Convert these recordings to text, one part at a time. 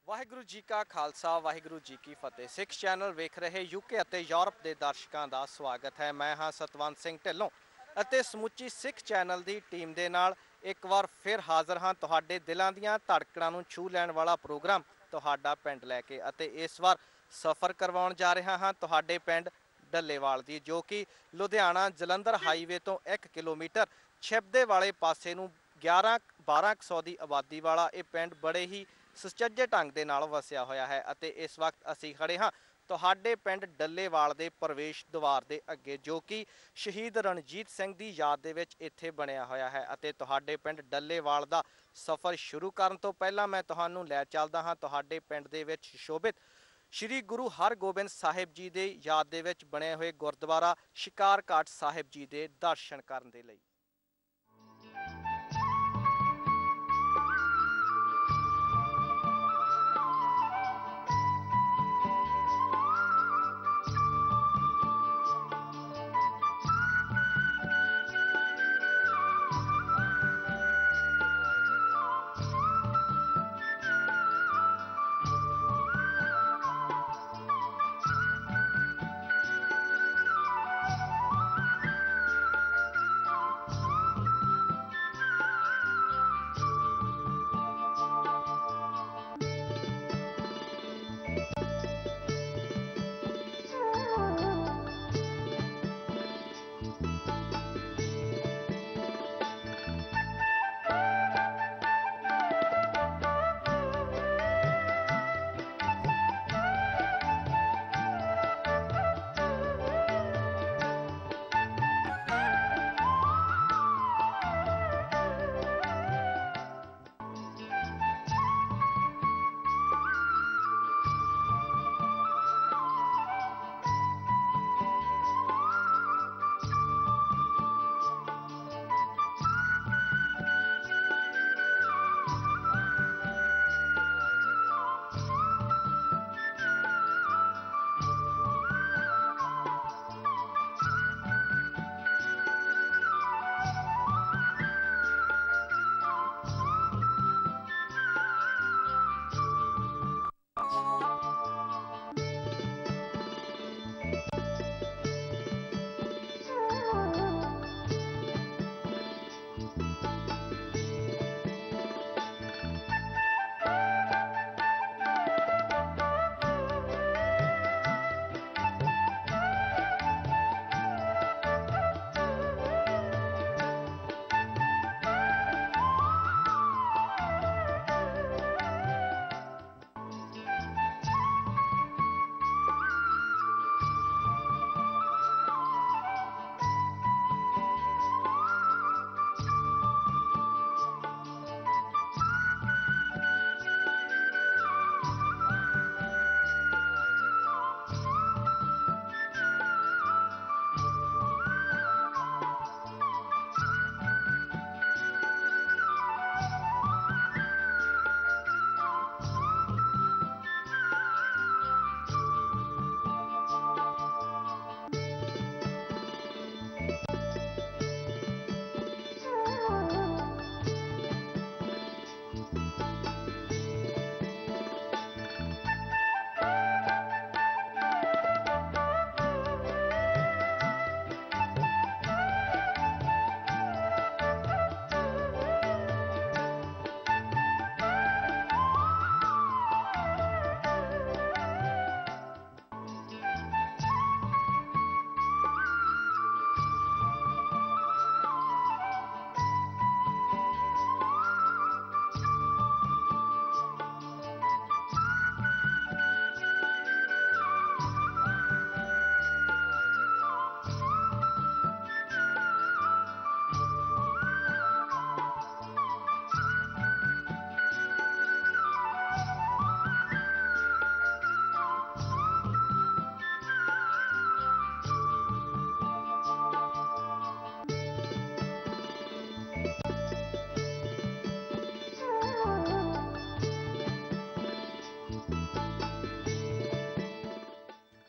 ਵਾਹਿਗੁਰੂ ਜੀ ਕਾ ਖਾਲਸਾ ਵਾਹਿਗੁਰੂ ਜੀ ਕੀ ਫਤਿਹ। ਸਿੱਖ ਚੈਨਲ ਵੇਖ ਰਹੇ ਯੂਕੇ ਅਤੇ ਯੂਰਪ ਦੇ ਦਰਸ਼ਕਾਂ ਦਾ ਸਵਾਗਤ ਹੈ। ਮੈਂ ਹਾਂ ਸਤਵੰਤ ਸਿੰਘ ਢਿੱਲੋਂ ਅਤੇ ਸਮੁੱਚੀ ਸਿੱਖ ਚੈਨਲ ਦੀ ਟੀਮ ਦੇ ਨਾਲ ਇੱਕ ਵਾਰ ਫਿਰ ਹਾਜ਼ਰ ਹਾਂ ਤੁਹਾਡੇ ਦਿਲਾਂ ਦੀਆਂ ਧੜਕਣਾਂ ਨੂੰ ਛੂਹ ਲੈਣ ਵਾਲਾ ਪ੍ਰੋਗਰਾਮ ਤੁਹਾਡਾ ਪਿੰਡ ਲੈ ਕੇ। ਅਤੇ ਇਸ ਵਾਰ ਸਫ਼ਰ ਕਰਵਾਉਣ ਜਾ ਰਿਹਾ ਹਾਂ ਤੁਹਾਡੇ ਪਿੰਡ ਡੱਲੇਵਾਲ ਦੀ, ਜੋ ਕਿ ਲੁਧਿਆਣਾ ਜਲੰਧਰ ਹਾਈਵੇ ਤੋਂ 1 ਕਿਲੋਮੀਟਰ ਛਿਪਦੇ ਵਾਲੇ ਪਾਸੇ ਨੂੰ 11-1200 ਦੀ ਆਬਾਦੀ ਵਾਲਾ ਇਹ ਪਿੰਡ ਬੜੇ ਹੀ ਸੁਚੱਜੇ ਢੰਗ ਦੇ ਨਾਲ ਵਸਿਆ ਹੋਇਆ ਹੈ। ਅਤੇ ਇਸ ਵਕਤ ਅਸੀਂ ਖੜੇ ਹਾਂ ਤੁਹਾਡੇ ਪਿੰਡ ਡੱਲੇਵਾਲ ਦੇ ਪ੍ਰਵੇਸ਼ ਦੁਆਰ ਦੇ ਅੱਗੇ, ਜੋ ਕਿ ਸ਼ਹੀਦ ਰਣਜੀਤ ਸਿੰਘ ਦੀ ਯਾਦ ਦੇ ਵਿੱਚ ਇੱਥੇ ਬਣਿਆ ਹੋਇਆ ਹੈ। ਅਤੇ ਤੁਹਾਡੇ ਪਿੰਡ ਡੱਲੇਵਾਲ ਦਾ ਸਫ਼ਰ ਸ਼ੁਰੂ ਕਰਨ ਤੋਂ ਪਹਿਲਾਂ ਮੈਂ ਤੁਹਾਨੂੰ ਲੈ ਚੱਲਦਾ ਹਾਂ ਤੁਹਾਡੇ ਪਿੰਡ ਦੇ ਵਿੱਚ ਸ਼ੋਭਿਤ ਸ਼੍ਰੀ ਗੁਰੂ ਹਰਗੋਬਿੰਦ ਸਾਹਿਬ ਜੀ ਦੇ ਯਾਦ ਦੇ ਵਿੱਚ ਬਣੇ ਹੋਏ ਗੁਰਦੁਆਰਾ ਸ਼ਿਕਾਰ ਘਾਟ ਸਾਹਿਬ ਜੀ ਦੇ ਦਰਸ਼ਨ ਕਰਨ ਦੇ ਲਈ।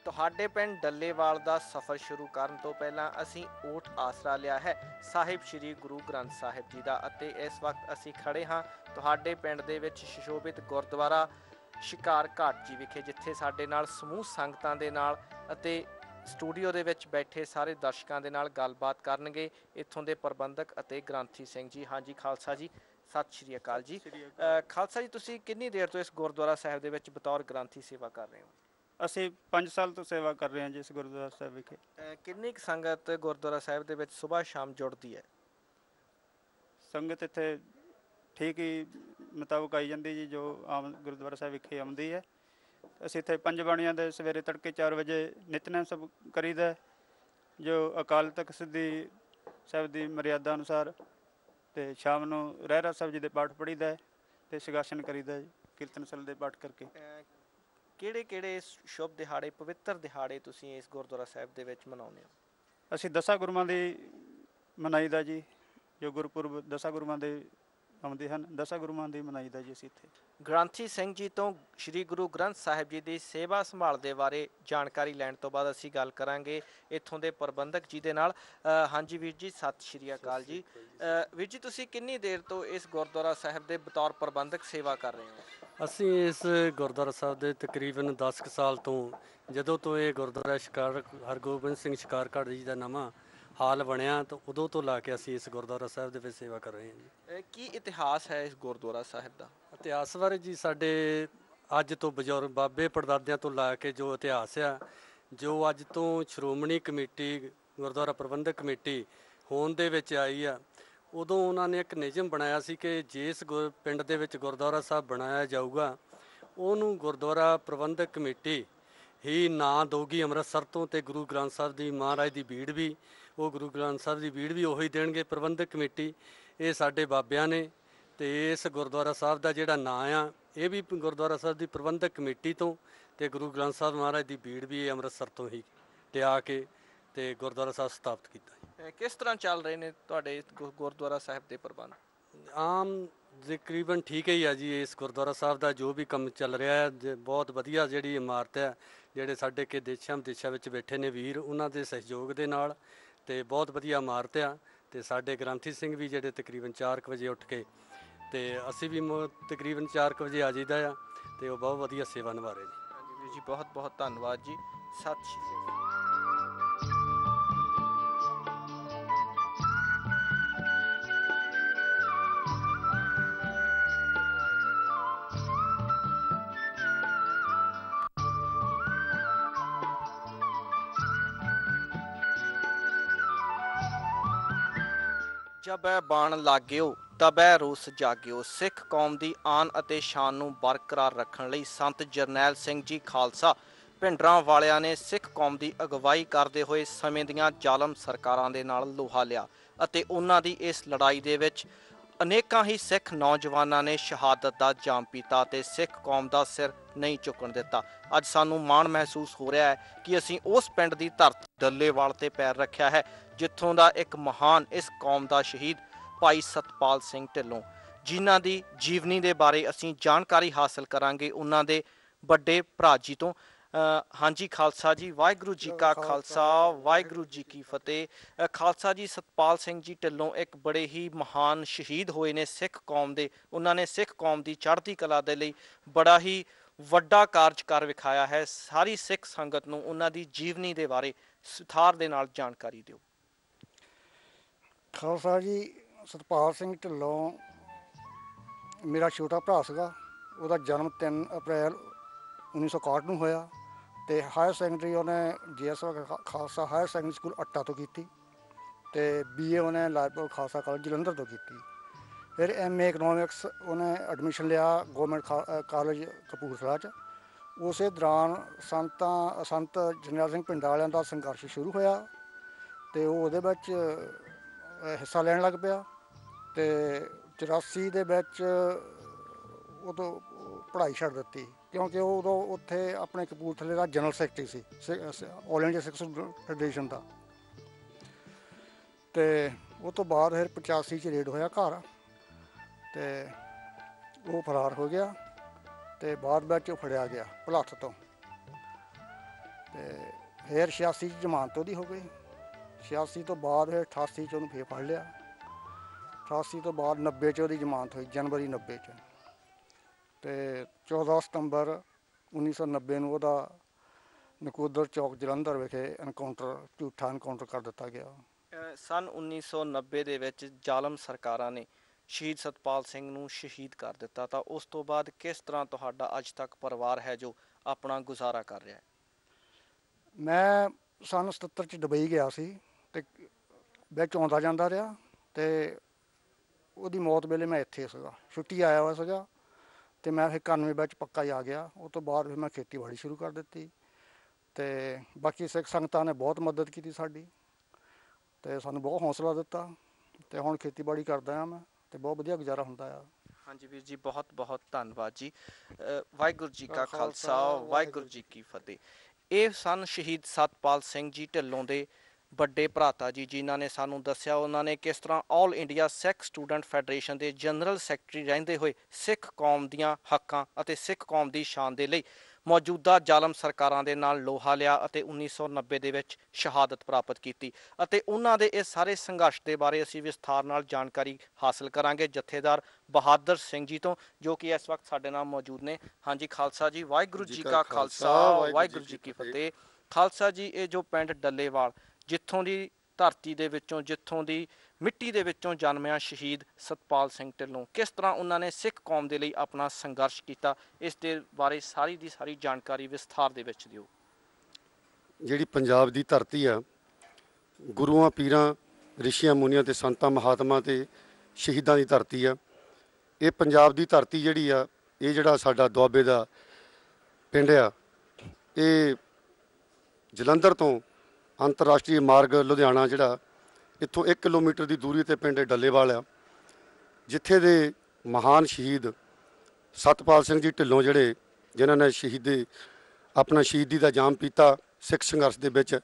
ਤੁਹਾਡੇ ਪਿੰਡ ਡੱਲੇਵਾਲ ਦਾ ਸਫ਼ਰ ਸ਼ੁਰੂ ਕਰਨ ਤੋਂ ਪਹਿਲਾਂ ਅਸੀਂ ਓਟ ਆਸਰਾ ਲਿਆ ਹੈ ਸਾਹਿਬ ਸ਼੍ਰੀ ਗੁਰੂ ਗ੍ਰੰਥ ਸਾਹਿਬ ਜੀ ਦਾ। ਅਤੇ ਇਸ ਵਕਤ ਅਸੀਂ ਖੜੇ ਹਾਂ ਤੁਹਾਡੇ ਪਿੰਡ ਦੇ ਵਿੱਚ ਸੁਸ਼ੋਭਿਤ ਗੁਰਦੁਆਰਾ ਸ਼ਿਕਾਰ ਘਾਟ ਜੀ ਵਿਖੇ, ਜਿੱਥੇ ਸਾਡੇ ਨਾਲ ਸਮੂਹ ਸੰਗਤਾਂ ਦੇ ਨਾਲ ਅਤੇ ਸਟੂਡੀਓ ਦੇ ਵਿੱਚ ਬੈਠੇ ਸਾਰੇ ਦਰਸ਼ਕਾਂ ਦੇ ਨਾਲ ਗੱਲਬਾਤ ਕਰਨਗੇ ਇੱਥੋਂ ਦੇ ਪ੍ਰਬੰਧਕ ਅਤੇ ਗ੍ਰੰਥੀ ਸਿੰਘ ਜੀ। ਹਾਂਜੀ ਖਾਲਸਾ ਜੀ, ਸਤਿ ਸ਼੍ਰੀ ਅਕਾਲ ਜੀ। ਖਾਲਸਾ ਜੀ, ਤੁਸੀਂ ਕਿੰਨੀ ਦੇਰ ਤੋਂ ਇਸ ਗੁਰਦੁਆਰਾ ਸਾਹਿਬ ਦੇ ਵਿੱਚ ਬਤੌਰ ਗ੍ਰੰਥੀ ਸੇਵਾ ਕਰ ਰਹੇ ਹੋ? ਅਸੀਂ 5 ਸਾਲ ਤੋਂ ਸੇਵਾ ਕਰ ਰਹੇ ਹਾਂ ਜੀ ਇਸ ਗੁਰਦੁਆਰਾ ਸਾਹਿਬ ਵਿਖੇ। ਕਿੰਨੀ ਕੁ ਸੰਗਤ ਗੁਰਦੁਆਰਾ ਸਾਹਿਬ ਦੇ ਵਿੱਚ ਸੁਬਾਹ ਸ਼ਾਮ ਜੁੜਦੀ ਹੈ? ਸੰਗਤ ਇੱਥੇ ਠੀਕ ਹੀ ਮੁਤਾਬਕ ਆਈ ਜਾਂਦੀ ਜੀ, ਜੋ ਆਮ ਗੁਰਦੁਆਰਾ ਸਾਹਿਬ ਵਿਖੇ ਆਉਂਦੀ ਹੈ। ਅਸੀਂ ਇੱਥੇ 5 ਬਾਣੀਆਂ ਦੇ ਸਵੇਰੇ ਤੜਕੇ 4 ਵਜੇ ਨਿਤਨੇਮ ਸਭ ਕਰੀਦਾ, ਜੋ ਅਕਾਲ ਤਖਤ ਸਿੱਧੀ ਸਾਹਿਬ ਦੀ ਮਰਿਆਦਾ ਅਨੁਸਾਰ, ਅਤੇ ਸ਼ਾਮ ਨੂੰ ਰਹਿਰਾਸ ਸਾਹਿਬ ਜੀ ਦੇ ਪਾਠ ਪੜ੍ਹੀਦਾ ਹੈ ਅਤੇ ਸਿਗਾਸਨ ਕਰੀਦਾ ਜੀ ਕੀਰਤਨ ਸਲ ਦੇ ਪਾਠ ਕਰਕੇ। ਕਿਹੜੇ ਕਿਹੜੇ ਸ਼ੁਭ ਦਿਹਾੜੇ, ਪਵਿੱਤਰ ਦਿਹਾੜੇ ਤੁਸੀਂ ਇਸ ਗੁਰਦੁਆਰਾ ਸਾਹਿਬ ਦੇ ਵਿੱਚ ਮਨਾਉਂਦੇ ਹੋ? ਅਸੀਂ 10 ਗੁਰੂਆਂ ਦੀ ਮਨਾਈਦਾ ਜੀ, ਜੋ ਗੁਰਪੁਰਬ 10 ਗੁਰੂਆਂ ਦੇ ਆਉਂਦੇ ਹਨ, 10 ਗੁਰੂਆਂ ਦੀ ਮਨਾਈਦਾ ਜੀ ਅਸੀਂ ਇੱਥੇ। ਗ੍ਰੰਥੀ ਸਿੰਘ ਜੀ ਤੋਂ ਸ੍ਰੀ ਗੁਰੂ ਗ੍ਰੰਥ ਸਾਹਿਬ ਜੀ ਦੀ ਸੇਵਾ ਸੰਭਾਲ ਦੇ ਬਾਰੇ ਜਾਣਕਾਰੀ ਲੈਣ ਤੋਂ ਬਾਅਦ ਅਸੀਂ ਗੱਲ ਕਰਾਂਗੇ ਇੱਥੋਂ ਦੇ ਪ੍ਰਬੰਧਕ ਜੀ ਦੇ ਨਾਲ। ਹਾਂਜੀ ਵੀਰ ਜੀ, ਸਤਿ ਸ਼੍ਰੀ ਅਕਾਲ ਜੀ। ਵੀਰ ਜੀ, ਤੁਸੀਂ ਕਿੰਨੀ ਦੇਰ ਤੋਂ ਇਸ ਗੁਰਦੁਆਰਾ ਸਾਹਿਬ ਦੇ ਬਤੌਰ ਪ੍ਰਬੰਧਕ ਸੇਵਾ ਕਰ ਰਹੇ ਹੋ? ਅਸੀਂ ਇਸ ਗੁਰਦੁਆਰਾ ਸਾਹਿਬ ਦੇ ਤਕਰੀਬਨ 10 ਕੁ ਸਾਲ ਤੋਂ, ਜਦੋਂ ਤੋਂ ਇਹ ਗੁਰਦੁਆਰਾ ਸ਼ਿਕਾਰ ਹਰਗੋਬਿੰਦ ਸਿੰਘ ਸ਼ਿਕਾਰ ਘਾਟ ਜੀ ਦਾ ਨਵਾਂ ਹਾਲ ਬਣਿਆ, ਤਾਂ ਉਦੋਂ ਤੋਂ ਲਾ ਕੇ ਅਸੀਂ ਇਸ ਗੁਰਦੁਆਰਾ ਸਾਹਿਬ ਦੇ ਵਿੱਚ ਸੇਵਾ ਕਰ ਰਹੇ ਹਾਂ ਜੀ। ਕੀ ਇਤਿਹਾਸ ਹੈ ਇਸ ਗੁਰਦੁਆਰਾ ਸਾਹਿਬ ਦਾ? ਇਤਿਹਾਸ ਬਾਰੇ ਜੀ, ਸਾਡੇ ਅੱਜ ਤੋਂ ਬਜ਼ੁਰਗ ਬਾਬੇ ਪੜਦਾਦਿਆਂ ਤੋਂ ਲਾ ਕੇ ਜੋ ਇਤਿਹਾਸ ਆ, ਜੋ ਅੱਜ ਤੋਂ ਸ਼੍ਰੋਮਣੀ ਕਮੇਟੀ ਗੁਰਦੁਆਰਾ ਪ੍ਰਬੰਧਕ ਕਮੇਟੀ ਹੋਣ ਦੇ ਵਿੱਚ ਆਈ ਆ, ਉਦੋਂ ਉਹਨਾਂ ਨੇ ਇੱਕ ਨਿਯਮ ਬਣਾਇਆ ਸੀ ਕਿ ਜਿਸ ਪਿੰਡ ਦੇ ਵਿੱਚ ਗੁਰਦੁਆਰਾ ਸਾਹਿਬ ਬਣਾਇਆ ਜਾਊਗਾ, ਉਹਨੂੰ ਗੁਰਦੁਆਰਾ ਪ੍ਰਬੰਧਕ ਕਮੇਟੀ ਹੀ ਨਾਂ ਦੇਊਗੀ ਅੰਮ੍ਰਿਤਸਰ ਤੋਂ, ਤੇ ਗੁਰੂ ਗ੍ਰੰਥ ਸਾਹਿਬ ਦੀ ਮਹਾਰਾਜ ਦੀ ਬੀੜ ਵੀ, ਉਹ ਗੁਰੂ ਗ੍ਰੰਥ ਸਾਹਿਬ ਦੀ ਬੀੜ ਵੀ ਉਹੀ ਦੇਣਗੇ ਪ੍ਰਬੰਧਕ ਕਮੇਟੀ। ਇਹ ਸਾਡੇ ਬਾਬਿਆਂ ਨੇ, ਤੇ ਇਸ ਗੁਰਦੁਆਰਾ ਸਾਹਿਬ ਦਾ ਜਿਹੜਾ ਨਾਂ ਆ, ਇਹ ਵੀ ਗੁਰਦੁਆਰਾ ਸਾਹਿਬ ਦੀ ਪ੍ਰਬੰਧਕ ਕਮੇਟੀ ਤੋਂ, ਤੇ ਗੁਰੂ ਗ੍ਰੰਥ ਸਾਹਿਬ ਮਹਾਰਾਜ ਦੀ ਬੀੜ ਵੀ ਇਹ ਅੰਮ੍ਰਿਤਸਰ ਤੋਂ ਹੀ ਲਿਆ ਕੇ ਤੇ ਗੁਰਦੁਆਰਾ ਸਾਹਿਬ ਸਥਾਪਿਤ ਕੀਤਾ। ਕਿਸ ਤਰ੍ਹਾਂ ਚੱਲ ਰਹੇ ਨੇ ਤੁਹਾਡੇ ਗੁਰਦੁਆਰਾ ਸਾਹਿਬ ਦੇ ਪ੍ਰਬੰਧ? ਆਮ ਤਕਰੀਬਨ ਠੀਕ ਹੀ ਆ ਜੀ। ਇਸ ਗੁਰਦੁਆਰਾ ਸਾਹਿਬ ਦਾ ਜੋ ਵੀ ਕੰਮ ਚੱਲ ਰਿਹਾ ਹੈ, ਬਹੁਤ ਵਧੀਆ ਜਿਹੜੀ ਇਮਾਰਤ ਹੈ, ਜਿਹੜੇ ਸਾਡੇ ਕਿ ਦੇਸ਼ਾਂ ਵਿਦੇਸ਼ਾਂ ਵਿੱਚ ਬੈਠੇ ਨੇ ਵੀਰ, ਉਹਨਾਂ ਦੇ ਸਹਿਯੋਗ ਦੇ ਨਾਲ, ਤੇ ਬਹੁਤ ਵਧੀਆ ਇਮਾਰਤ ਆ। ਤੇ ਸਾਡੇ ਗ੍ਰੰਥੀ ਸਿੰਘ ਵੀ ਜਿਹੜੇ ਤਕਰੀਬਨ 4 ਵਜੇ ਉੱਠ ਕੇ, ਤੇ ਅਸੀਂ ਵੀ ਤਕਰੀਬਨ 4 ਵਜੇ ਆ ਜਾਈਦਾ ਆ, ਤੇ ਉਹ ਬਹੁਤ ਵਧੀਆ ਸੇਵਾ ਨਿਭਾ ਰਹੇ ਨੇ। ਹਾਂਜੀ ਵੀਰ ਜੀ, ਬਹੁਤ ਬਹੁਤ ਧੰਨਵਾਦ ਜੀ। ਸਤਿ ਸ਼੍ਰੀ ਅਕਾਲ। ਜਬੈ ਬਾਣ ਲਾਗਿਓ ਤਬੈ ਰੋਸ ਜਾਗਿਓ। ਸਿੱਖ ਕੌਮ ਦੀ ਆਨ ਅਤੇ ਸ਼ਾਨ ਨੂੰ ਬਰਕਰਾਰ ਰੱਖਣ ਲਈ ਸੰਤ ਜਰਨੈਲ ਸਿੰਘ ਜੀ ਖਾਲਸਾ ਭਿੰਡਰਾਂ ਵਾਲਿਆਂ ਨੇ ਸਿੱਖ ਕੌਮ ਦੀ ਅਗਵਾਈ ਕਰਦੇ ਹੋਏ ਸਮੇਂ ਦੀਆਂ ਜ਼ਾਲਮ ਸਰਕਾਰਾਂ ਦੇ ਨਾਲ ਲੋਹਾ ਲਿਆ, ਅਤੇ ਉਹਨਾਂ ਦੀ ਇਸ ਲੜਾਈ ਦੇ ਵਿੱਚ ਅਨੇਕਾਂ ਹੀ ਸਿੱਖ ਨੌਜਵਾਨਾਂ ਨੇ ਸ਼ਹਾਦਤ ਦਾ ਜਾਮ ਪੀਤਾ ਤੇ ਸਿੱਖ ਕੌਮ ਦਾ ਸਿਰ ਨਹੀਂ ਝੁਕਣ ਦਿੱਤਾ। ਅੱਜ ਸਾਨੂੰ ਮਾਣ ਮਹਿਸੂਸ ਹੋ ਰਿਹਾ ਹੈ ਕਿ ਅਸੀਂ ਉਸ ਪਿੰਡ ਦੀ ਧਰਤੀ ਡੱਲੇਵਾਲ ਤੇ ਪੈਰ ਰੱਖਿਆ ਹੈ, ਜਿੱਥੋਂ ਦਾ ਇੱਕ ਮਹਾਨ ਇਸ ਕੌਮ ਦਾ ਸ਼ਹੀਦ ਭਾਈ ਸਤਪਾਲ ਸਿੰਘ ਢਿੱਲੋਂ, ਜਿਨ੍ਹਾਂ ਦੀ ਜੀਵਨੀ ਦੇ ਬਾਰੇ ਅਸੀਂ ਜਾਣਕਾਰੀ ਹਾਸਲ ਕਰਾਂਗੇ ਉਹਨਾਂ ਦੇ ਵੱਡੇ ਭਰਾ ਜੀ ਤੋਂ। ਹਾਂਜੀ ਖਾਲਸਾ ਜੀ, ਵਾਹਿਗੁਰੂ ਜੀ ਕਾ ਖਾਲਸਾ, ਵਾਹਿਗੁਰੂ ਜੀ ਕੀ ਫਤਿਹ। ਖਾਲਸਾ ਜੀ, ਸਤਪਾਲ ਸਿੰਘ ਜੀ ਢਿੱਲੋਂ ਇੱਕ ਬੜੇ ਹੀ ਮਹਾਨ ਸ਼ਹੀਦ ਹੋਏ ਨੇ ਸਿੱਖ ਕੌਮ ਦੇ। ਉਹਨਾਂ ਨੇ ਸਿੱਖ ਕੌਮ ਦੀ ਚੜ੍ਹਦੀ ਕਲਾ ਦੇ ਲਈ ਬੜਾ ਹੀ ਵੱਡਾ ਕਾਰਜ ਕਰ ਵਿਖਾਇਆ ਹੈ। ਸਾਰੀ ਸਿੱਖ ਸੰਗਤ ਨੂੰ ਉਹਨਾਂ ਦੀ ਜੀਵਨੀ ਦੇ ਬਾਰੇ ਸੁਥਾਰ ਦੇ ਨਾਲ ਜਾਣਕਾਰੀ ਦਿਓ। ਖਾਲਸਾ ਜੀ, ਸਤਪਾਲ ਸਿੰਘ ਢਿੱਲੋਂ ਮੇਰਾ ਛੋਟਾ ਭਰਾ ਸੀਗਾ। ਉਹਦਾ ਜਨਮ 3 ਅਪ੍ਰੈਲ 1961 ਨੂੰ ਹੋਇਆ, ਅਤੇ ਹਾਇਰ ਸੈਕੰਡਰੀ ਉਹਨੇ JS Khalsa higher secondary school ਅੱਟਾ ਤੋਂ ਕੀਤੀ, ਅਤੇ BA ਉਹਨੇ ਲਾਇਰਪੁਰ ਖਾਲਸਾ ਕਾਲਜ ਜਲੰਧਰ ਤੋਂ ਕੀਤੀ। ਫਿਰ MA ਇਕਨੋਮਿਕਸ ਉਹਨੇ ਐਡਮਿਸ਼ਨ ਲਿਆ ਗੌਰਮੈਂਟ ਕਾਲਜ ਕਪੂਰਥਲਾ 'ਚ। ਉਸੇ ਦੌਰਾਨ ਸੰਤ ਜਰਨੈਲ ਸਿੰਘ ਭਿੰਡਰਾਂ ਵਾਲਿਆਂ ਦਾ ਸੰਘਰਸ਼ ਸ਼ੁਰੂ ਹੋਇਆ, ਅਤੇ ਉਹ ਉਹਦੇ ਵਿੱਚ ਹਿੱਸਾ ਲੈਣ ਲੱਗ ਪਿਆ, ਅਤੇ 84 ਦੇ ਵਿੱਚ ਉਦੋਂ ਪੜ੍ਹਾਈ ਛੱਡ ਦਿੱਤੀ, ਕਿਉਂਕਿ ਉਹ ਉਦੋਂ ਉੱਥੇ ਆਪਣੇ ਕਪੂਰਥਲੇ ਦਾ ਜਨਰਲ ਸੈਕਟਰੀ ਸੀ ਆਲ ਇੰਡੀਆ ਸਿੱਖ ਫੈਡਰੇਸ਼ਨ ਦਾ। ਅਤੇ ਉਹ ਤੋਂ ਬਾਅਦ ਫਿਰ 85 'ਚ ਰੇਡ ਹੋਇਆ ਘਰ, ਅਤੇ ਉਹ ਫਰਾਰ ਹੋ ਗਿਆ, ਅਤੇ ਬਾਅਦ ਵਿੱਚ ਉਹ ਫੜਿਆ ਗਿਆ ਭੁਲੱਥ ਤੋਂ, ਅਤੇ ਫਿਰ 86 'ਚ ਜ਼ਮਾਨਤ ਉਹਦੀ ਹੋ ਗਈ। 86 ਤੋਂ ਬਾਅਦ ਫਿਰ 88 'ਚ ਉਹਨੂੰ ਫੇਰ ਫੜ ਲਿਆ। 88 ਤੋਂ ਬਾਅਦ 90 'ਚ ਉਹਦੀ ਜ਼ਮਾਨਤ ਹੋਈ, ਜਨਵਰੀ 90 'ਚ। ਤੇ 14 ਸਤੰਬਰ 1990 ਨੂੰ ਉਹਦਾ ਨਕੋਦਰ ਚੌਕ ਜਲੰਧਰ ਵਿਖੇ ਝੂਠਾ ਐਨਕਾਊਂਟਰ ਕਰ ਦਿੱਤਾ ਗਿਆ। ਸਨ 1990 ਦੇ ਵਿੱਚ ਜ਼ਾਲਮ ਸਰਕਾਰਾਂ ਨੇ ਸ਼ਹੀਦ ਸਤਪਾਲ ਸਿੰਘ ਨੂੰ ਸ਼ਹੀਦ ਕਰ ਦਿੱਤਾ, ਤਾਂ ਉਸ ਤੋਂ ਬਾਅਦ ਕਿਸ ਤਰ੍ਹਾਂ ਤੁਹਾਡਾ ਅੱਜ ਤੱਕ ਪਰਿਵਾਰ ਹੈ ਜੋ ਆਪਣਾ ਗੁਜ਼ਾਰਾ ਕਰ ਰਿਹਾ ਹੈ? ਮੈਂ ਸਨ 77 'ਚ ਦੁਬਈ ਗਿਆ ਸੀ ਤੇ ਵਿੱਚ ਆਉਂਦਾ ਜਾਂਦਾ ਰਿਹਾ, ਤੇ ਉਹਦੀ ਮੌਤ ਵੇਲੇ ਮੈਂ ਇੱਥੇ ਸੀਗਾ, ਛੁੱਟੀ ਆਇਆ ਹੋਇਆ ਸੀਗਾ, ਤੇ ਮੈਂ ਫਿਰ 91 ਵਿੱਚ ਪੱਕਾ ਹੀ ਆ ਗਿਆ। ਉਸ ਤੋਂ ਬਾਅਦ ਫਿਰ ਮੈਂ ਖੇਤੀਬਾੜੀ ਸ਼ੁਰੂ ਕਰ ਦਿੱਤੀ, ਤੇ ਬਾਕੀ ਸਿੱਖ ਸੰਗਤਾਂ ਨੇ ਬਹੁਤ ਮਦਦ ਕੀਤੀ ਸਾਡੀ, ਤੇ ਸਾਨੂੰ ਬਹੁਤ ਹੌਸਲਾ ਦਿੱਤਾ, ਤੇ ਹੁਣ ਖੇਤੀਬਾੜੀ ਕਰਦਾ ਹਾਂ ਮੈਂ, ਤੇ ਬਹੁਤ ਵਧੀਆ ਗੁਜ਼ਾਰਾ ਹੁੰਦਾ ਆ। ਹਾਂਜੀ ਵੀਰ ਜੀ, ਬਹੁਤ ਬਹੁਤ ਧੰਨਵਾਦ ਜੀ। ਵਾਹਿਗੁਰੂ ਜੀ ਕਾ ਖਾਲਸਾ, ਵਾਹਿਗੁਰੂ ਜੀ ਕੀ ਫਤਿਹ। ਇਹ ਸਨ ਸ਼ਹੀਦ ਸਤਪਾਲ ਸਿੰਘ ਜੀ ਢਿੱਲੋਂ ਦੇ ਵੱਡੇ ਭਰਾਤਾ ਜੀ, ਜਿਨ੍ਹਾਂ ਨੇ ਸਾਨੂੰ ਦੱਸਿਆ ਉਹਨਾਂ ਨੇ ਕਿਸ ਤਰ੍ਹਾਂ ਆਲ ਇੰਡੀਆ ਸਿੱਖ ਸਟੂਡੈਂਟ ਫੈਡਰੇਸ਼ਨ ਦੇ ਜਨਰਲ ਸੈਕਟਰੀ ਰਹਿੰਦੇ ਹੋਏ ਸਿੱਖ ਕੌਮ ਦੀਆਂ ਹੱਕਾਂ ਅਤੇ ਸਿੱਖ ਕੌਮ ਦੀ ਸ਼ਾਨ ਦੇ ਲਈ ਮੌਜੂਦਾ ਜ਼ਾਲਮ ਸਰਕਾਰਾਂ ਦੇ ਨਾਲ ਲੋਹਾ ਲਿਆ ਅਤੇ 1990 ਦੇ ਵਿੱਚ ਸ਼ਹਾਦਤ ਪ੍ਰਾਪਤ ਕੀਤੀ। ਅਤੇ ਉਹਨਾਂ ਦੇ ਇਸ ਸਾਰੇ ਸੰਘਰਸ਼ ਦੇ ਬਾਰੇ ਅਸੀਂ ਵਿਸਥਾਰ ਨਾਲ ਜਾਣਕਾਰੀ ਹਾਸਲ ਕਰਾਂਗੇ ਜਥੇਦਾਰ ਬਹਾਦਰ ਸਿੰਘ ਜੀ ਤੋਂ, ਜੋ ਕਿ ਇਸ ਵਕਤ ਸਾਡੇ ਨਾਲ ਮੌਜੂਦ ਨੇ। ਹਾਂਜੀ ਖਾਲਸਾ ਜੀ, ਵਾਹਿਗੁਰੂ ਜੀ ਕਾ ਖਾਲਸਾ, ਵਾਹਿਗੁਰੂ ਜੀ ਕੀ ਫਤਿਹ। ਖਾਲਸਾ ਜੀ, ਇਹ ਜੋ ਪਿੰਡ ਡੱਲੇਵਾਲ, ਜਿੱਥੋਂ ਦੀ ਧਰਤੀ ਦੇ ਵਿੱਚੋਂ, ਜਿੱਥੋਂ ਦੀ ਮਿੱਟੀ ਦੇ ਵਿੱਚੋਂ ਜਨਮਿਆ ਸ਼ਹੀਦ ਸਤਪਾਲ ਸਿੰਘ ਢਿੱਲੋਂ, ਕਿਸ ਤਰ੍ਹਾਂ ਉਹਨਾਂ ਨੇ ਸਿੱਖ ਕੌਮ ਦੇ ਲਈ ਆਪਣਾ ਸੰਘਰਸ਼ ਕੀਤਾ, ਇਸ ਦੇ ਬਾਰੇ ਸਾਰੀ ਦੀ ਸਾਰੀ ਜਾਣਕਾਰੀ ਵਿਸਥਾਰ ਦੇ ਵਿੱਚ ਦਿਓ। ਜਿਹੜੀ ਪੰਜਾਬ ਦੀ ਧਰਤੀ ਆ, ਗੁਰੂਆਂ ਪੀਰਾਂ ਰਿਸ਼ੀਆਂ ਮੁਨੀਆਂ ਤੇ ਸੰਤਾਂ ਮਹਾਤਮਾ ਤੇ ਸ਼ਹੀਦਾਂ ਦੀ ਧਰਤੀ ਆ। ਇਹ ਪੰਜਾਬ ਦੀ ਧਰਤੀ ਜਿਹੜੀ ਆ, ਇਹ ਜਿਹੜਾ ਸਾਡਾ ਦੁਆਬੇ ਦਾ ਪਿੰਡ ਆ, ਇਹ ਜਲੰਧਰ ਤੋਂ ਅੰਤਰਰਾਸ਼ਟਰੀ ਮਾਰਗ ਲੁਧਿਆਣਾ ਜਿਹੜਾ ਇੱਥੋਂ 1 ਕਿਲੋਮੀਟਰ ਦੀ ਦੂਰੀ ਤੇ ਪਿੰਡ ਡੱਲੇਵਾਲ ਆ, ਜਿੱਥੇ ਦੇ ਮਹਾਨ ਸ਼ਹੀਦ ਸਤਪਾਲ ਸਿੰਘ ਜੀ ਢਿੱਲੋਂ, ਜਿਹੜੇ ਜਿਨ੍ਹਾਂ ਨੇ ਆਪਣਾ ਸ਼ਹੀਦੀ ਦਾ ਜਾਮ ਪੀਤਾ ਸਿੱਖ ਸੰਘਰਸ਼ ਦੇ ਵਿੱਚ।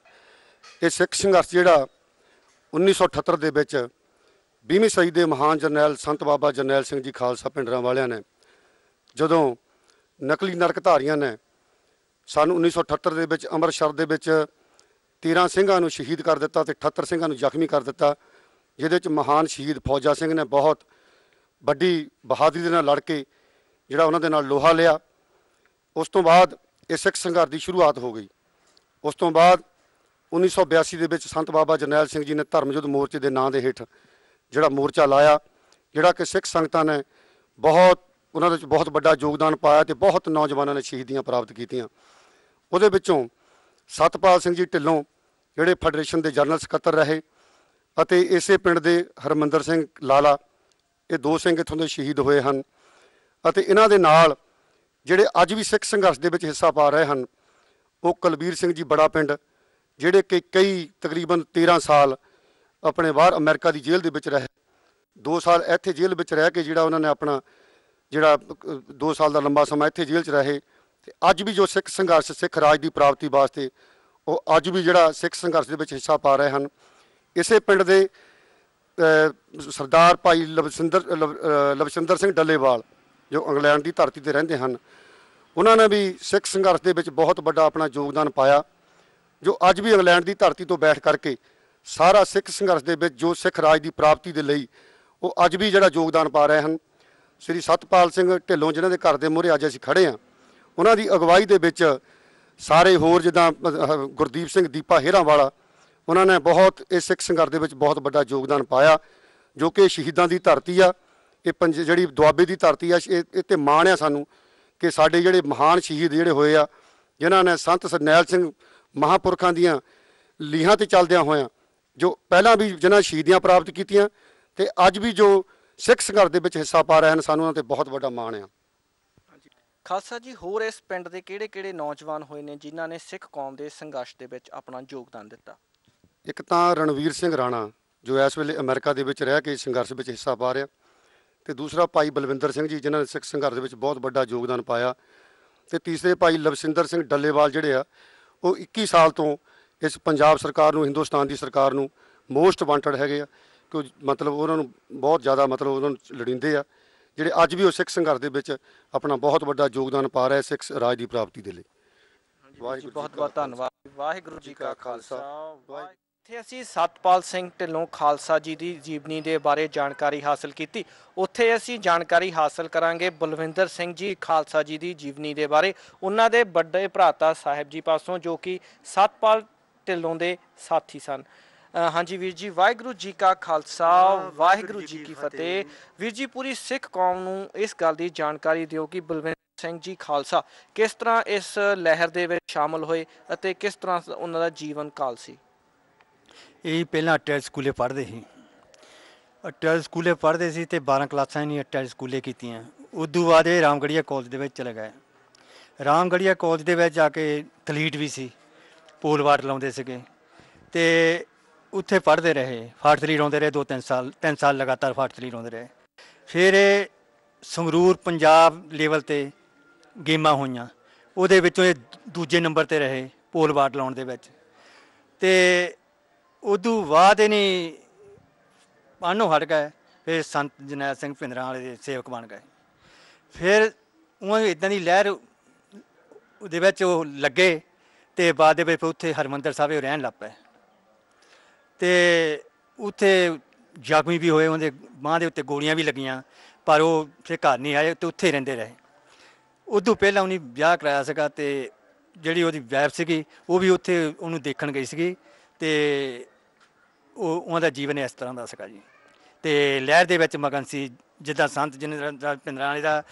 ਇਹ ਸਿੱਖ ਸੰਘਰਸ਼ ਜਿਹੜਾ 1978 ਦੇ ਵਿੱਚ 20ਵੀਂ ਸਦੀ ਦੇ ਮਹਾਨ ਜਰਨੈਲ ਸੰਤ ਬਾਬਾ ਜਰਨੈਲ ਸਿੰਘ ਜੀ ਖਾਲਸਾ ਭਿੰਡਰਾਂ ਵਾਲਿਆਂ ਨੇ, ਜਦੋਂ ਨਕਲੀ ਨਰਕਧਾਰੀਆਂ ਨੇ ਸਾਨੂੰ 1978 ਦੇ ਵਿੱਚ ਅੰਮ੍ਰਿਤਸਰ ਦੇ ਵਿੱਚ 13 ਸਿੰਘਾਂ ਨੂੰ ਸ਼ਹੀਦ ਕਰ ਦਿੱਤਾ ਤੇ 78 ਸਿੰਘਾਂ ਨੂੰ ਜ਼ਖਮੀ ਕਰ ਦਿੱਤਾ, ਜਿਹਦੇ ਵਿੱਚ ਮਹਾਨ ਸ਼ਹੀਦ ਫੌਜਾ ਸਿੰਘ ਨੇ ਬਹੁਤ ਵੱਡੀ ਬਹਾਦਰੀ ਦੇ ਨਾਲ ਲੜ ਕੇ ਜਿਹੜਾ ਉਹਨਾਂ ਦੇ ਨਾਲ ਲੋਹਾ ਲਿਆ। ਉਸ ਤੋਂ ਬਾਅਦ ਇਹ ਸਿੱਖ ਸੰਘਰਸ਼ ਦੀ ਸ਼ੁਰੂਆਤ ਹੋ ਗਈ। ਉਸ ਤੋਂ ਬਾਅਦ 1982 ਦੇ ਵਿੱਚ ਸੰਤ ਬਾਬਾ ਜਰਨੈਲ ਸਿੰਘ ਜੀ ਨੇ ਧਰਮ ਯੁੱਧ ਮੋਰਚੇ ਦੇ ਨਾਂ ਦੇ ਹੇਠ ਜਿਹੜਾ ਮੋਰਚਾ ਲਾਇਆ, ਜਿਹੜਾ ਕਿ ਸਿੱਖ ਸੰਗਤਾਂ ਨੇ ਉਹਨਾਂ ਦੇ ਵਿੱਚ ਬਹੁਤ ਵੱਡਾ ਯੋਗਦਾਨ ਪਾਇਆ ਤੇ ਬਹੁਤ ਨੌਜਵਾਨਾਂ ਨੇ ਸ਼ਹੀਦੀਆਂ ਪ੍ਰਾਪਤ ਕੀਤੀਆਂ। ਉਹਦੇ ਵਿੱਚੋਂ ਸਤਪਾਲ ਸਿੰਘ ਜੀ ਢਿੱਲੋਂ ਜਿਹੜੇ ਫੈਡਰੇਸ਼ਨ ਦੇ ਜਨਰਲ ਸਕੱਤਰ ਰਹੇ, ਅਤੇ ਇਸੇ ਪਿੰਡ ਦੇ ਹਰਮਿੰਦਰ ਸਿੰਘ ਲਾਲਾ, ਇਹ 2 ਸਿੰਘ ਇੱਥੋਂ ਦੇ ਸ਼ਹੀਦ ਹੋਏ ਹਨ। ਅਤੇ ਇਹਨਾਂ ਦੇ ਨਾਲ ਜਿਹੜੇ ਅੱਜ ਵੀ ਸਿੱਖ ਸੰਘਰਸ਼ ਦੇ ਵਿੱਚ ਹਿੱਸਾ ਪਾ ਰਹੇ ਹਨ, ਉਹ ਕੁਲਬੀਰ ਸਿੰਘ ਜੀ ਬੜਾ ਪਿੰਡ, ਜਿਹੜੇ ਕਿ ਤਕਰੀਬਨ 13 ਸਾਲ ਆਪਣੇ ਬਾਹਰ ਅਮਰੀਕਾ ਦੀ ਜੇਲ੍ਹ ਦੇ ਵਿੱਚ ਰਹੇ, 2 ਸਾਲ ਇੱਥੇ ਜੇਲ੍ਹ ਵਿੱਚ ਰਹਿ ਕੇ ਜਿਹੜਾ ਉਹਨਾਂ ਨੇ ਆਪਣਾ 2 ਸਾਲ ਦਾ ਲੰਬਾ ਸਮਾਂ ਇੱਥੇ ਜੇਲ੍ਹ 'ਚ ਰਹੇ। ਤੇ ਅੱਜ ਵੀ ਜੋ ਸਿੱਖ ਸੰਘਰਸ਼ ਸਿੱਖ ਰਾਜ ਦੀ ਪ੍ਰਾਪਤੀ ਵਾਸਤੇ ਉਹ ਅੱਜ ਵੀ ਜਿਹੜਾ ਸਿੱਖ ਸੰਘਰਸ਼ ਦੇ ਵਿੱਚ ਹਿੱਸਾ ਪਾ ਰਹੇ ਹਨ। ਇਸੇ ਪਿੰਡ ਦੇ ਸਰਦਾਰ ਭਾਈ ਲਵਸਿੰਦਰ ਸਿੰਘ ਡੱਲੇਵਾਲ, ਜੋ ਇੰਗਲੈਂਡ ਦੀ ਧਰਤੀ 'ਤੇ ਰਹਿੰਦੇ ਹਨ, ਉਹਨਾਂ ਨੇ ਵੀ ਸਿੱਖ ਸੰਘਰਸ਼ ਦੇ ਵਿੱਚ ਬਹੁਤ ਵੱਡਾ ਆਪਣਾ ਯੋਗਦਾਨ ਪਾਇਆ, ਜੋ ਅੱਜ ਵੀ ਇੰਗਲੈਂਡ ਦੀ ਧਰਤੀ ਤੋਂ ਬੈਠ ਕਰਕੇ ਸਾਰਾ ਸਿੱਖ ਸੰਘਰਸ਼ ਦੇ ਵਿੱਚ ਜੋ ਸਿੱਖ ਰਾਜ ਦੀ ਪ੍ਰਾਪਤੀ ਦੇ ਲਈ ਉਹ ਅੱਜ ਵੀ ਜਿਹੜਾ ਯੋਗਦਾਨ ਪਾ ਰਹੇ ਹਨ। ਸ੍ਰੀ ਸਤਪਾਲ ਸਿੰਘ ਢਿੱਲੋਂ, ਜਿਨ੍ਹਾਂ ਦੇ ਘਰ ਦੇ ਮੂਹਰੇ ਅੱਜ ਅਸੀਂ ਖੜ੍ਹੇ ਹਾਂ, ਉਹਨਾਂ ਦੀ ਅਗਵਾਈ ਦੇ ਵਿੱਚ ਸਾਰੇ ਹੋਰ ਜਿੱਦਾਂ ਗੁਰਦੀਪ ਸਿੰਘ ਦੀਪਾ ਹੇਰਾਂ ਵਾਲਾ, ਉਹਨਾਂ ਨੇ ਬਹੁਤ ਇਸ ਸਿੱਖ ਸੰਘਰਸ਼ ਦੇ ਵਿੱਚ ਬਹੁਤ ਵੱਡਾ ਯੋਗਦਾਨ ਪਾਇਆ, ਜੋ ਕਿ ਸ਼ਹੀਦਾਂ ਦੀ ਧਰਤੀ ਆ। ਇਹ ਜਿਹੜੀ ਦੁਆਬੇ ਦੀ ਧਰਤੀ ਆ, ਇਹ 'ਤੇ ਮਾਣ ਆ ਸਾਨੂੰ ਕਿ ਸਾਡੇ ਜਿਹੜੇ ਮਹਾਨ ਸ਼ਹੀਦ ਜਿਹੜੇ ਹੋਏ ਆ, ਜਿਨ੍ਹਾਂ ਨੇ ਸੰਤ ਸਰਨੈਲ ਸਿੰਘ ਮਹਾਂਪੁਰਖਾਂ ਦੀਆਂ ਲੀਹਾਂ 'ਤੇ ਚੱਲਦਿਆਂ ਹੋਇਆਂ ਜੋ ਪਹਿਲਾਂ ਵੀ ਜਿਨ੍ਹਾਂ ਸ਼ਹੀਦੀਆਂ ਪ੍ਰਾਪਤ ਕੀਤੀਆਂ, ਤੇ ਅੱਜ ਵੀ ਜੋ ਸਿੱਖ ਸੰਘਰਸ਼ ਦੇ ਵਿੱਚ ਹਿੱਸਾ ਪਾ ਰਹੇ ਹਨ, ਸਾਨੂੰ ਉਹਨਾਂ 'ਤੇ ਬਹੁਤ ਵੱਡਾ ਮਾਣ ਆ। ਖਾਲਸਾ ਜੀ, ਹੋਰ ਇਸ ਪਿੰਡ ਦੇ ਕਿਹੜੇ ਨੌਜਵਾਨ ਹੋਏ ਨੇ ਜਿਨ੍ਹਾਂ ਨੇ ਸਿੱਖ ਕੌਮ ਦੇ ਸੰਘਰਸ਼ ਦੇ ਵਿੱਚ ਆਪਣਾ ਯੋਗਦਾਨ ਦਿੱਤਾ? ਇੱਕ ਤਾਂ ਰਣਵੀਰ ਸਿੰਘ ਰਾਣਾ, ਜੋ ਇਸ ਵੇਲੇ ਅਮਰੀਕਾ ਦੇ ਵਿੱਚ ਰਹਿ ਕੇ ਸੰਘਰਸ਼ ਵਿੱਚ ਹਿੱਸਾ ਪਾ ਰਿਹਾ, ਤੇ ਦੂਸਰਾ ਭਾਈ ਬਲਵਿੰਦਰ ਸਿੰਘ ਜੀ, ਜਿਨ੍ਹਾਂ ਨੇ ਸਿੱਖ ਸੰਘਰਸ਼ ਦੇ ਵਿੱਚ ਬਹੁਤ ਵੱਡਾ ਯੋਗਦਾਨ ਪਾਇਆ, ਤੇ ਤੀਸਰੇ ਭਾਈ ਲਵਸਿੰਦਰ ਸਿੰਘ ਡੱਲੇਵਾਲ, ਜਿਹੜੇ ਆ ਉਹ 21 ਸਾਲ ਤੋਂ ਇਸ ਪੰਜਾਬ ਸਰਕਾਰ ਨੂੰ, ਹਿੰਦੁਸਤਾਨ ਦੀ ਸਰਕਾਰ ਨੂੰ ਮੋਸਟ ਵਾਂਟਡ ਹੈਗੇ ਆ, ਕਿ ਮਤਲਬ ਉਹਨਾਂ ਨੂੰ ਬਹੁਤ ਜ਼ਿਆਦਾ ਉਹਨਾਂ ਨੂੰ ਲੋੜੀਂਦੇ ਆ, ਜਿਹੜੇ ਅੱਜ ਵੀ ਉਹ ਸਿੱਖ ਸੰਘਰਸ਼ ਦੇ ਵਿੱਚ ਆਪਣਾ ਬਹੁਤ ਵੱਡਾ ਯੋਗਦਾਨ ਪਾ ਰਹੇ ਸਿੱਖ ਰਾਜ ਦੀ ਪ੍ਰਾਪਤੀ ਦੇ ਲਈ। ਬਹੁਤ ਬਹੁਤ ਧੰਨਵਾਦ। ਵਾਹਿਗੁਰੂ ਜੀ ਕਾ ਖਾਲਸਾ। ਜਿੱਥੇ ਅਸੀਂ ਸਤਪਾਲ ਸਿੰਘ ਢਿੱਲੋਂ ਖਾਲਸਾ ਜੀ ਦੀ ਜੀਵਨੀ ਦੇ ਬਾਰੇ ਜਾਣਕਾਰੀ ਹਾਸਲ ਕੀਤੀ, ਉੱਥੇ ਅਸੀਂ ਜਾਣਕਾਰੀ ਹਾਸਲ ਕਰਾਂਗੇ ਬਲਵਿੰਦਰ ਸਿੰਘ ਜੀ ਖਾਲਸਾ ਜੀ ਦੀ ਜੀਵਨੀ ਦੇ ਬਾਰੇ, ਉਹਨਾਂ ਦੇ ਵੱਡੇ ਭਰਾਤਾ ਸਾਹਿਬ ਜੀ ਪਾਸੋਂ, ਜੋ ਕਿ ਸਤਪਾਲ ਢਿੱਲੋਂ ਦੇ ਸਾਥੀ ਸਨ। ਹਾਂਜੀ ਵੀਰ ਜੀ, ਵਾਹਿਗੁਰੂ ਜੀ ਕਾ ਖਾਲਸਾ, ਵਾਹਿਗੁਰੂ ਜੀ ਕੀ ਫਤਿਹ। ਵੀਰ ਜੀ, ਪੂਰੀ ਸਿੱਖ ਕੌਮ ਨੂੰ ਇਸ ਗੱਲ ਦੀ ਜਾਣਕਾਰੀ ਦਿਓ ਕਿ ਬਲਵਿੰਦਰ ਸਿੰਘ ਜੀ ਖਾਲਸਾ ਕਿਸ ਤਰ੍ਹਾਂ ਇਸ ਲਹਿਰ ਦੇ ਵਿੱਚ ਸ਼ਾਮਲ ਹੋਏ ਅਤੇ ਕਿਸ ਤਰ੍ਹਾਂ ਉਹਨਾਂ ਦਾ ਜੀਵਨ ਕਾਲ ਸੀ। ਇਹ ਪਹਿਲਾਂ ਅਟੈਚ ਸਕੂਲੇ ਪੜ੍ਹਦੇ ਸੀ। ਅਟੈਚ ਸਕੂਲੇ ਪੜ੍ਹਦੇ ਸੀ ਅਤੇ 12 ਕਲਾਸਾਂ ਨਹੀਂ ਅਟੈਚ ਸਕੂਲੇ ਕੀਤੀਆਂ। ਉਦੋਂ ਬਾਅਦ ਇਹ ਰਾਮਗੜੀਆ ਕਾਲਜ ਦੇ ਵਿੱਚ ਚਲੇ ਗਏ। ਰਾਮਗੜੀਆ ਕਾਲਜ ਦੇ ਵਿੱਚ ਜਾ ਕੇ ਅਥਲੀਟ ਵੀ ਸੀ, ਪੋਲ ਵਾਟ ਲਾਉਂਦੇ ਸੀਗੇ ਅਤੇ ਉੱਥੇ ਪੜ੍ਹਦੇ ਰਹੇ। ਫਾਟਲੀ ਲਾਉਂਦੇ ਰਹੇ 3 ਸਾਲ ਲਗਾਤਾਰ ਫਾਟਲੀ ਲਾਉਂਦੇ ਰਹੇ। ਫਿਰ ਇਹ ਸੰਗਰੂਰ ਪੰਜਾਬ ਲੈਵਲ 'ਤੇ ਗੇਮਾਂ ਹੋਈਆਂ, ਉਹਦੇ ਵਿੱਚੋਂ ਇਹ ਦੂਜੇ ਨੰਬਰ 'ਤੇ ਰਹੇ ਪੋਲ ਵਾਟ ਲਾਉਣ ਦੇ ਵਿੱਚ। ਅਤੇ ਉਦੋਂ ਬਾਅਦ ਇਹਨੇ ਪਾਣੋਂ ਹਟ ਗਏ। ਫਿਰ ਸੰਤ ਜਰਨੈਲ ਸਿੰਘ ਭਿੰਦਰਾਂ ਵਾਲੇ ਦੇ ਸੇਵਕ ਬਣ ਗਏ। ਫਿਰ ਉਹ ਇੱਦਾਂ ਦੀ ਲਹਿਰ ਉਹਦੇ ਵਿੱਚ ਉਹ ਲੱਗੇ ਅਤੇ ਬਾਅਦ ਦੇ ਵਿੱਚ ਉੱਥੇ ਹਰਿਮੰਦਰ ਸਾਹਿਬ ਉਹ ਰਹਿਣ ਲੱਗ ਪਏ ਅਤੇ ਉੱਥੇ ਜ਼ਖਮੀ ਵੀ ਹੋਏ, ਉਹਦੇ ਬਾਂਹ ਦੇ ਉੱਤੇ ਗੋਲੀਆਂ ਵੀ ਲੱਗੀਆਂ, ਪਰ ਉਹ ਫਿਰ ਘਰ ਨਹੀਂ ਆਏ ਅਤੇ ਉੱਥੇ ਰਹਿੰਦੇ ਰਹੇ। ਉਦੋਂ ਪਹਿਲਾਂ ਉਹਨੇ ਵਿਆਹ ਕਰਾਇਆ ਸੀਗਾ ਅਤੇ ਜਿਹੜੀ ਉਹਦੀ ਵਾਈਫ ਸੀਗੀ ਉਹ ਵੀ ਉੱਥੇ ਉਹਨੂੰ ਦੇਖਣ ਗਈ ਸੀਗੀ ਅਤੇ ਉਹਨਾਂ ਦਾ ਜੀਵਨ ਇਸ ਤਰ੍ਹਾਂ ਦਾ ਸੀਗਾ ਜੀ। ਅਤੇ ਲਹਿਰ ਦੇ ਵਿੱਚ ਮਗਨ ਸੀ, ਜਿੱਦਾਂ ਸੰਤ ਜਰਨੈਲ ਭਿੰਦਰਾਂ ਵਾਲੇ ਦਾ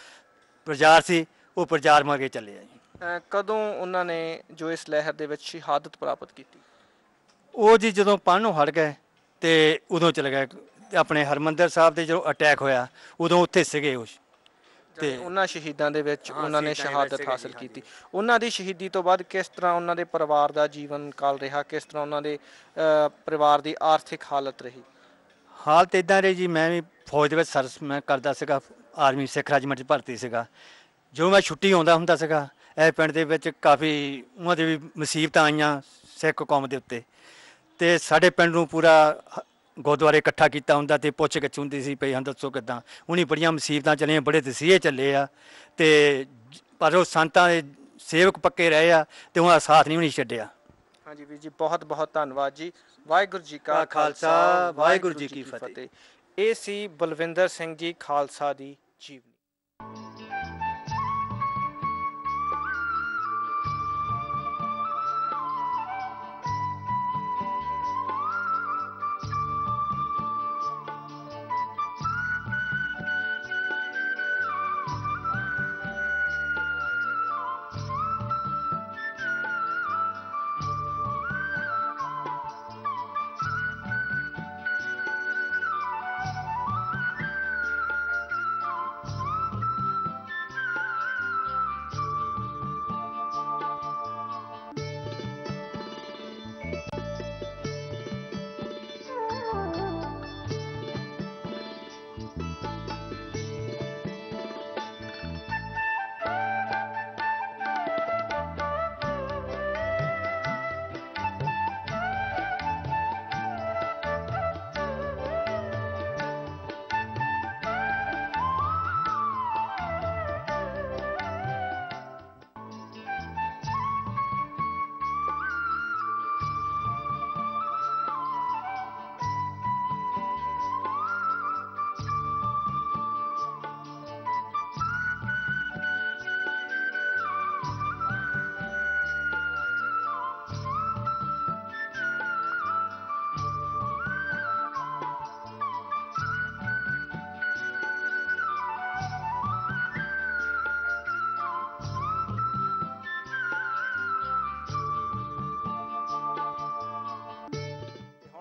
ਪ੍ਰਚਾਰ ਸੀ, ਉਹ ਪ੍ਰਚਾਰ ਮਗੇ ਚੱਲੇ ਆ ਜੀ। ਕਦੋਂ ਉਹਨਾਂ ਨੇ ਜੋ ਇਸ ਲਹਿਰ ਦੇ ਵਿੱਚ ਸ਼ਹਾਦਤ ਪ੍ਰਾਪਤ ਕੀਤੀ? ਉਹ ਜੀ ਜਦੋਂ ਪੜ੍ਹਨੋਂ ਹਟ ਗਏ ਅਤੇ ਉਦੋਂ ਚਲੇ ਗਏ। ਆਪਣੇ ਹਰਿਮੰਦਰ ਸਾਹਿਬ 'ਤੇ ਜਦੋਂ ਅਟੈਕ ਹੋਇਆ ਉਦੋਂ ਉੱਥੇ ਸੀਗੇ ਉਹ। ਤੇ ਉਹਨਾਂ ਸ਼ਹੀਦਾਂ ਦੇ ਵਿੱਚ ਉਹਨਾਂ ਨੇ ਸ਼ਹਾਦਤ ਹਾਸਲ ਕੀਤੀ। ਉਹਨਾਂ ਦੀ ਸ਼ਹੀਦੀ ਤੋਂ ਬਾਅਦ ਕਿਸ ਤਰ੍ਹਾਂ ਉਹਨਾਂ ਦੇ ਪਰਿਵਾਰ ਦਾ ਜੀਵਨ ਕਾਲ ਰਿਹਾ, ਕਿਸ ਤਰ੍ਹਾਂ ਉਹਨਾਂ ਦੇ ਪਰਿਵਾਰ ਦੀ ਆਰਥਿਕ ਹਾਲਤ ਰਹੀ? ਹਾਲਤ ਇੱਦਾਂ ਰਹੀ ਜੀ, ਮੈਂ ਵੀ ਫੌਜ ਦੇ ਵਿੱਚ ਸਰਵਿਸ ਮੈਂ ਕਰਦਾ ਸੀਗਾ, ਆਰਮੀ ਸਿੱਖ ਰੈਜੀਮੈਂਟ 'ਚ ਭਰਤੀ ਸੀਗਾ। ਜੋ ਮੈਂ ਛੁੱਟੀ ਆਉਂਦਾ ਹੁੰਦਾ ਸੀਗਾ, ਇਹ ਪਿੰਡ ਦੇ ਵਿੱਚ ਕਾਫੀ ਉਹਨਾਂ ਦੇ ਵੀ ਮੁਸੀਬਤਾਂ ਆਈਆਂ ਸਿੱਖ ਕੌਮ ਦੇ ਉੱਤੇ, ਅਤੇ ਸਾਡੇ ਪਿੰਡ ਨੂੰ ਪੂਰਾ ਗੁਰਦੁਆਰੇ ਇਕੱਠਾ ਕੀਤਾ ਹੁੰਦਾ ਅਤੇ ਪੁੱਛ ਗਿੱਛ ਹੁੰਦੀ ਸੀ ਪਈ, ਹਾਂ ਦੱਸੋ ਕਿੱਦਾਂ। ਉਹਨੀ ਬੜੀਆਂ ਮੁਸੀਬਤਾਂ ਚੱਲੀਆਂ, ਬੜੇ ਤਸੀਹੇ ਚੱਲੇ ਆ, ਅਤੇ ਪਰ ਉਹ ਸੰਤਾਂ ਦੇ ਸੇਵਕ ਪੱਕੇ ਰਹੇ ਆ ਅਤੇ ਉਹਨਾਂ ਦਾ ਸਾਥ ਨਹੀਂ ਉਹਨੇ ਛੱਡਿਆ। ਹਾਂਜੀ ਵੀਰ ਜੀ, ਬਹੁਤ ਬਹੁਤ ਧੰਨਵਾਦ ਜੀ। ਵਾਹਿਗੁਰੂ ਜੀ ਕਾ ਖਾਲਸਾ, ਵਾਹਿਗੁਰੂ ਜੀ ਕੀ ਫਤਿਹ। ਇਹ ਸੀ ਬਲਵਿੰਦਰ ਸਿੰਘ ਜੀ ਖਾਲਸਾ ਦੀ ਜੀਵਨੀ।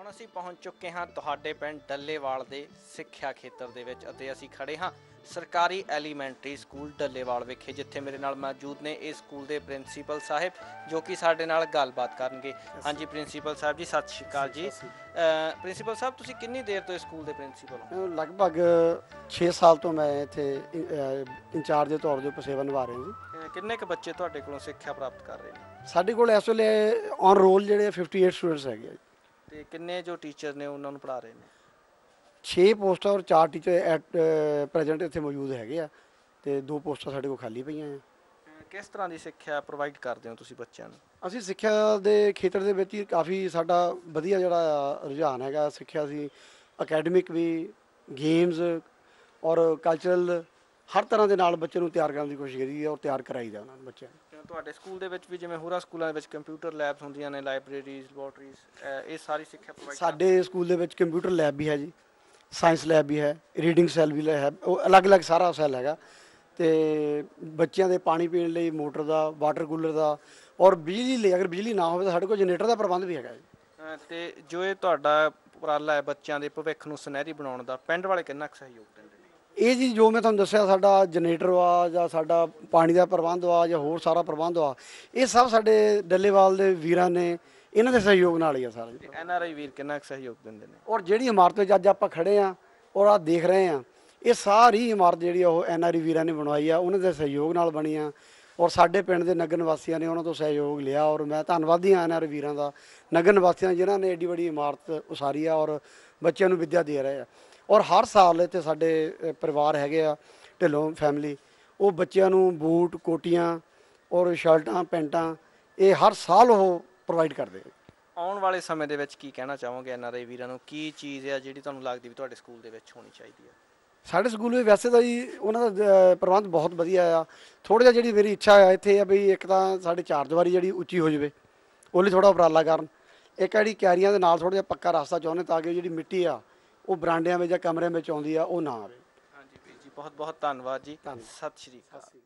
ਅਸੀਂ ਪਹੁੰਚ ਚੁੱਕੇ ਹਾਂ ਤੁਹਾਡੇ ਪਿੰਡ ਡੱਲੇਵਾਲ ਦੇ ਸਿੱਖਿਆ ਖੇਤਰ ਦੇ ਵਿੱਚ ਅਤੇ ਅਸੀਂ ਖੜੇ ਹਾਂ ਸਰਕਾਰੀ ਐਲੀਮੈਂਟਰੀ ਸਕੂਲ ਡੱਲੇਵਾਲ ਵਿਖੇ, ਜਿੱਥੇ ਮੇਰੇ ਨਾਲ ਮੌਜੂਦ ਨੇ ਇਸ ਸਕੂਲ ਦੇ ਪ੍ਰਿੰਸੀਪਲ ਸਾਹਿਬ ਜੋ ਕਿ ਸਾਡੇ ਨਾਲ ਗੱਲਬਾਤ ਕਰਨਗੇ। ਹਾਂਜੀ ਪ੍ਰਿੰਸੀਪਲ ਸਾਹਿਬ ਜੀ, ਸਤਿ ਸ਼੍ਰੀ ਅਕਾਲ ਜੀ। ਪ੍ਰਿੰਸੀਪਲ ਸਾਹਿਬ, ਤੁਸੀਂ ਕਿੰਨੀ ਦੇਰ ਤੋਂ ਇਸ ਸਕੂਲ ਦੇ ਪ੍ਰਿੰਸੀਪਲ ਹੋ? ਲਗਭਗ 6 ਸਾਲ ਤੋਂ ਮੈਂ ਇੱਥੇ ਇੰਚਾਰਜ ਦੇ ਤੌਰ ਦੇ ਉੱਪਰ ਸੇਵਾ ਨਿਭਾ ਰਿਹਾ ਜੀ। ਕਿੰਨੇ ਕੁ ਬੱਚੇ ਤੁਹਾਡੇ ਕੋਲੋਂ ਸਿੱਖਿਆ ਪ੍ਰਾਪਤ ਕਰ ਰਹੇ ਨੇ? ਸਾਡੇ ਕੋਲ ਇਸ ਵੇਲੇ ਔਨ ਰੋਲ ਜਿਹੜੇ 58 ਸਟੂਡੈਂਟਸ ਹੈਗੇ ਆ ਜੀ। ਤੇ ਕਿੰਨੇ ਜੋ ਟੀਚਰ ਨੇ ਉਹਨਾਂ ਨੂੰ ਪੜ੍ਹਾ ਰਹੇ ਨੇ? 6 ਪੋਸਟਾਂ ਔਰ 4 ਟੀਚਰ ਐਟ ਪ੍ਰੈਜ਼ੈਂਟ ਇੱਥੇ ਮੌਜੂਦ ਹੈਗੇ ਆ, ਤੇ 2 ਪੋਸਟਾਂ ਸਾਡੇ ਕੋਲ ਖਾਲੀ ਪਈਆਂ ਆ। ਕਿਸ ਤਰ੍ਹਾਂ ਦੀ ਸਿੱਖਿਆ ਪ੍ਰੋਵਾਈਡ ਕਰਦੇ ਹੋ ਤੁਸੀਂ ਬੱਚਿਆਂ ਨੂੰ? ਅਸੀਂ ਸਿੱਖਿਆ ਦੇ ਖੇਤਰ ਦੇ ਵਿੱਚ ਹੀ ਕਾਫੀ ਸਾਡਾ ਵਧੀਆ ਜਿਹੜਾ ਰੁਝਾਨ ਹੈਗਾ ਸਿੱਖਿਆ ਸੀ, ਅਕੈਡਮਿਕ ਵੀ, ਗੇਮਸ ਔਰ ਕਲਚਰਲ, ਹਰ ਤਰ੍ਹਾਂ ਦੇ ਨਾਲ ਬੱਚੇ ਨੂੰ ਤਿਆਰ ਕਰਨ ਦੀ ਕੋਸ਼ਿਸ਼ ਕਰੀ ਔਰ ਤਿਆਰ ਕਰਾਈਦਾ ਉਹਨਾਂ ਨੂੰ ਬੱਚਿਆਂ ਨੂੰ। ਤੁਹਾਡੇ ਸਕੂਲ ਦੇ ਵਿੱਚ ਵੀ ਜਿਵੇਂ ਹੋਰਾਂ ਸਕੂਲਾਂ ਦੇ ਵਿੱਚ ਕੰਪਿਊਟਰ ਲੈਬਸ ਹੁੰਦੀਆਂ ਨੇ, ਲਾਇਬ੍ਰੇਰੀਜ਼, ਲੈਬੋਰਟਰੀਜ਼, ਇਹ ਸਾਰੀ ਸਿੱਖਿਆ ਪ੍ਰੋਵਾਈਡ? ਸਾਡੇ ਸਕੂਲ ਦੇ ਵਿੱਚ ਕੰਪਿਊਟਰ ਲੈਬ ਵੀ ਹੈ ਜੀ, ਸਾਇੰਸ ਲੈਬ ਵੀ ਹੈ, ਰੀਡਿੰਗ ਸੈੱਲ ਵੀ ਹੈ, ਉਹ ਅਲੱਗ-ਅਲੱਗ ਸਾਰਾ ਸੈੱਲ ਹੈਗਾ। ਅਤੇ ਬੱਚਿਆਂ ਦੇ ਪਾਣੀ ਪੀਣ ਲਈ ਮੋਟਰ ਦਾ, ਵਾਟਰ ਕੂਲਰ ਦਾ, ਔਰ ਬਿਜਲੀ ਲਈ ਅਗਰ ਬਿਜਲੀ ਨਾ ਹੋਵੇ ਤਾਂ ਸਾਡੇ ਕੋਲ ਜਨਰੇਟਰ ਦਾ ਪ੍ਰਬੰਧ ਵੀ ਹੈਗਾ ਜੀ। ਅਤੇ ਜੋ ਇਹ ਤੁਹਾਡਾ ਉਪਰਾਲਾ ਹੈ ਬੱਚਿਆਂ ਦੇ ਭਵਿੱਖ ਨੂੰ ਸੁਨਹਿਰੀ ਬਣਾਉਣ ਦਾ, ਪਿੰਡ ਵਾਲੇ ਕਿੰਨਾ ਕੁ ਸਹਿਯੋਗ ਦਿੰਦੇ ਨੇ? ਇਹ ਜੀ ਜੋ ਮੈਂ ਤੁਹਾਨੂੰ ਦੱਸਿਆ, ਸਾਡਾ ਜਨਰੇਟਰ ਵਾ ਜਾਂ ਸਾਡਾ ਪਾਣੀ ਦਾ ਪ੍ਰਬੰਧ ਵਾ ਜਾਂ ਹੋਰ ਸਾਰਾ ਪ੍ਰਬੰਧ ਵਾ, ਇਹ ਸਭ ਸਾਡੇ ਡੱਲੇਵਾਲ ਦੇ ਵੀਰਾਂ ਨੇ, ਇਹਨਾਂ ਦੇ ਸਹਿਯੋਗ ਨਾਲ ਹੀ ਆ ਸਾਰਾ ਜੀ। NRI ਵੀਰ ਕਿੰਨਾ ਕੁ ਸਹਿਯੋਗ ਦਿੰਦੇ ਨੇ? ਔਰ ਜਿਹੜੀ ਇਮਾਰਤ ਵਿੱਚ ਅੱਜ ਆਪਾਂ ਖੜੇ ਆ ਔਰ ਆ ਦੇਖ ਰਹੇ ਆ, ਇਹ ਸਾਰੀ ਇਮਾਰਤ ਜਿਹੜੀ ਆ ਉਹ NRI ਵੀਰਾਂ ਨੇ ਬਣਵਾਈ ਆ, ਉਹਨਾਂ ਦੇ ਸਹਿਯੋਗ ਨਾਲ ਬਣੀ ਆ। ਔਰ ਸਾਡੇ ਪਿੰਡ ਦੇ ਨਗਰ ਨਿਵਾਸੀਆਂ ਨੇ ਉਹਨਾਂ ਤੋਂ ਸਹਿਯੋਗ ਲਿਆ, ਔਰ ਮੈਂ ਧੰਨਵਾਦੀ ਹਾਂ NRI ਵੀਰਾਂ ਦਾ, ਨਗਰ ਨਿਵਾਸੀਆਂ ਜਿਨ੍ਹਾਂ ਨੇ ਐਡੀ ਵੱਡੀ ਇਮਾਰਤ ਉਸਾਰੀ ਆ ਔਰ ਬੱਚਿਆਂ ਨੂੰ ਵਿੱਦਿਆ ਦੇ ਰਹੇ ਆ। ਔਰ ਹਰ ਸਾਲ ਇੱਥੇ ਸਾਡੇ ਪਰਿਵਾਰ ਹੈਗੇ ਆ ਢਿੱਲੋਂ ਫੈਮਿਲੀ, ਉਹ ਬੱਚਿਆਂ ਨੂੰ ਬੂਟ, ਕੋਟੀਆਂ ਔਰ ਸ਼ਰਟਾਂ, ਪੈਂਟਾਂ, ਇਹ ਹਰ ਸਾਲ ਉਹ ਪ੍ਰੋਵਾਈਡ ਕਰਦੇ ਆ। ਆਉਣ ਵਾਲੇ ਸਮੇਂ ਦੇ ਵਿੱਚ ਕੀ ਕਹਿਣਾ ਚਾਹੋਗੇ NRI ਵੀਰਾਂ ਨੂੰ? ਕੀ ਚੀਜ਼ ਹੈ ਜਿਹੜੀ ਤੁਹਾਨੂੰ ਲੱਗਦੀ ਵੀ ਤੁਹਾਡੇ ਸਕੂਲ ਦੇ ਵਿੱਚ ਹੋਣੀ ਚਾਹੀਦੀ ਹੈ? ਸਾਡੇ ਸਕੂਲ ਵਿੱਚ ਵੈਸੇ ਤਾਂ ਜੀ ਉਹਨਾਂ ਦਾ ਪ੍ਰਬੰਧ ਬਹੁਤ ਵਧੀਆ ਆ। ਥੋੜ੍ਹਾ ਜਿਹਾ ਜਿਹੜੀ ਮੇਰੀ ਇੱਛਾ ਆ ਇੱਥੇ ਆ ਵੀ ਇੱਕ ਤਾਂ ਸਾਡੇ ਚਾਰ ਦੀਵਾਰੀ ਜਿਹੜੀ ਉੱਚੀ ਹੋ ਜਾਵੇ, ਉਹ ਲਈ ਥੋੜ੍ਹਾ ਉਪਰਾਲਾ ਕਰਨ। ਇੱਕ ਜਿਹੜੀ ਕਿਆਰੀਆਂ ਦੇ ਨਾਲ ਥੋੜ੍ਹਾ ਜਿਹਾ ਪੱਕਾ ਰਸਤਾ ਚਾਹੁੰਦੇ ਤਾਂ ਕਿ ਜਿਹੜੀ ਮਿੱਟੀ ਆ ਉਹ ਬਰਾਂਡਿਆਂ ਵਿੱਚ ਜਾਂ ਕਮਰਿਆਂ ਵਿੱਚ ਆਉਂਦੀ ਆ, ਉਹ ਨਾ ਆਵੇ। ਹਾਂਜੀ ਵੀਰ ਜੀ, ਬਹੁਤ ਬਹੁਤ ਧੰਨਵਾਦ ਜੀ। ਧੰਨਵਾਦ। ਸਤਿ ਸ਼੍ਰੀ ਅਕਾਲ।